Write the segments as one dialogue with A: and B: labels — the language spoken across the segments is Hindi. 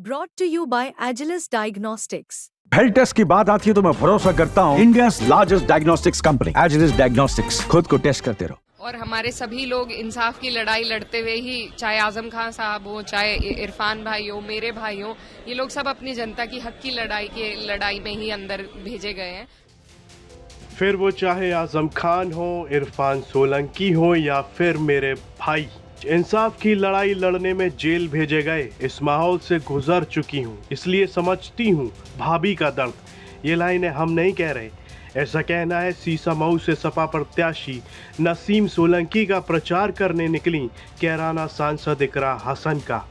A: Brought to you by Agilus Diagnostics.
B: Health test की बात आती है तो मैं भरोसा करता हूँ India's largest diagnostics company Agilus diagnostics. खुद को टेस्ट करते रहो।
C: और हमारे सभी लोग इंसाफ की लड़ाई लड़ते हुए ही, चाहे आजम खान साहब हो, चाहे इरफान भाई हो, मेरे भाई हो, ये लोग सब अपनी जनता की हक की लड़ाई में ही अंदर भेजे गए हैं।
D: फिर वो चाहे आजम खान हो, इरफान सोलंकी हो या फिर मेरे भाई, इंसाफ की लड़ाई लड़ने में जेल भेजे गए। इस माहौल से गुजर चुकी हूँ, इसलिए समझती हूँ भाभी का दर्द। ये लाइनें हम नहीं कह रहे, ऐसा कहना है सीसामऊ से सपा प्रत्याशी नसीम सोलंकी का प्रचार करने निकली कैराना सांसद इकरा हसन का।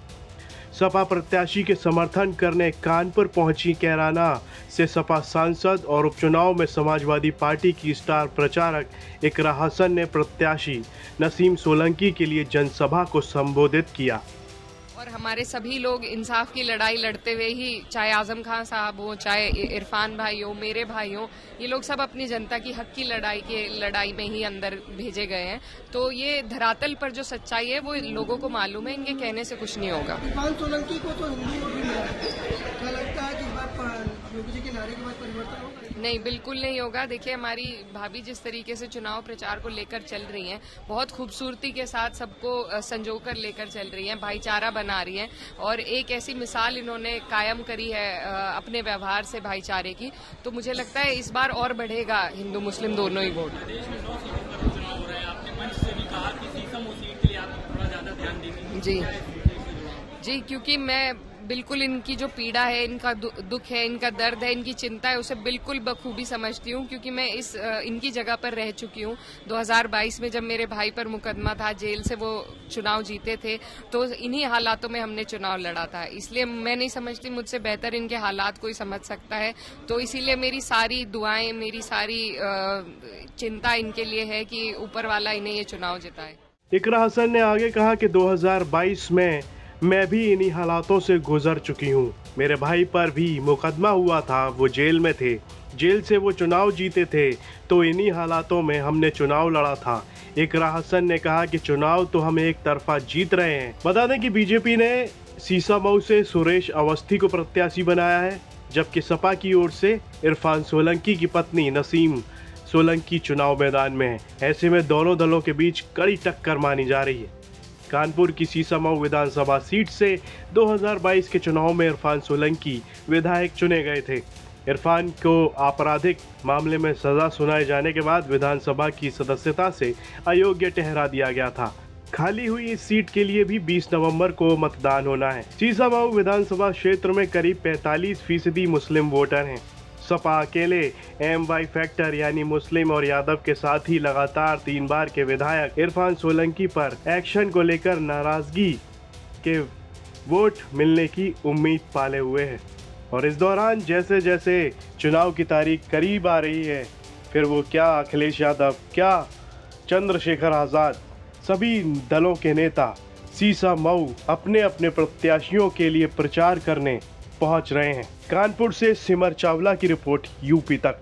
D: सपा प्रत्याशी के समर्थन करने कानपुर पहुंची कैराना से सपा सांसद और उपचुनाव में समाजवादी पार्टी की स्टार प्रचारक इकरा हसन ने प्रत्याशी नसीम सोलंकी के लिए जनसभा को संबोधित किया।
C: और हमारे सभी लोग इंसाफ की लड़ाई लड़ते हुए ही, चाहे आजम खान साहब हो, चाहे इरफान भाई हो, मेरे भाई हो, ये लोग सब अपनी जनता की हक की लड़ाई में ही अंदर भेजे गए हैं। तो ये धरातल पर जो सच्चाई है वो लोगों को मालूम है, इनके कहने से कुछ नहीं होगा।
E: इरफान सोलंकी को तो हिंदू वोट भी मिला है, क्या लगता है कि इस बार योगी जी के नारे के बाद परिवर्तन होगा?
C: नहीं, बिल्कुल नहीं होगा। देखिए, हमारी भाभी जिस तरीके से चुनाव प्रचार को लेकर चल रही हैं, बहुत खूबसूरती के साथ सबको संजोकर लेकर चल रही हैं, भाईचारा बना रही हैं और एक ऐसी मिसाल इन्होंने कायम करी है अपने व्यवहार से भाईचारे की। तो मुझे लगता है इस बार और बढ़ेगा हिंदू मुस्लिम दोनों ही वोट। जी, क्योंकि मैं बिल्कुल इनकी जो पीड़ा है, इनका दुख है, इनका दर्द है, इनकी चिंता है, उसे बिल्कुल बखूबी समझती हूँ, क्योंकि मैं इनकी जगह पर रह चुकी हूँ। 2022 में जब मेरे भाई पर मुकदमा था, जेल से वो चुनाव जीते थे, तो इन्हीं हालातों में हमने चुनाव लड़ा था। इसलिए मैं नहीं समझती मुझसे बेहतर इनके हालात कोई समझ सकता है। तो इसीलिए मेरी सारी दुआएं, मेरी सारी चिंता इनके लिए है कि ऊपर वाला इन्हें ये चुनाव जिताए।
D: इकरा हसन ने आगे कहा कि 2022 में मैं भी इन्हीं हालातों से गुजर चुकी हूँ। मेरे भाई पर भी मुकदमा हुआ था, वो जेल में थे, जेल से वो चुनाव जीते थे, तो इन्हीं हालातों में हमने चुनाव लड़ा था। इकरा हसन ने कहा कि चुनाव तो हम एक तरफा जीत रहे हैं। बता दें कि बीजेपी ने सीसामऊ से सुरेश अवस्थी को प्रत्याशी बनाया है, जबकि सपा की ओर से इरफान सोलंकी की पत्नी नसीम सोलंकी चुनाव मैदान में है। ऐसे में दोनों दलों के बीच कड़ी टक्कर मानी जा रही है। कानपुर की सीसामऊ विधानसभा सीट से 2022 के चुनाव में इरफान सोलंकी विधायक चुने गए थे। इरफान को आपराधिक मामले में सजा सुनाए जाने के बाद विधानसभा की सदस्यता से अयोग्य ठहरा दिया गया था। खाली हुई इस सीट के लिए भी 20 नवंबर को मतदान होना है। सीसामऊ विधानसभा क्षेत्र में करीब 45% मुस्लिम वोटर हैं। सपा अकेले MY फैक्टर यानी मुस्लिम और यादव के साथ ही लगातार 3 बार के विधायक इरफान सोलंकी पर एक्शन को लेकर नाराजगी के वोट मिलने की उम्मीद पाले हुए हैं। और इस दौरान जैसे जैसे चुनाव की तारीख करीब आ रही है, फिर वो क्या अखिलेश यादव, क्या चंद्रशेखर आज़ाद, सभी दलों के नेता सीसामऊ अपने अपने प्रत्याशियों के लिए प्रचार करने पहुंच रहे हैं। कानपुर से सिमर चावला की रिपोर्ट, यूपी तक।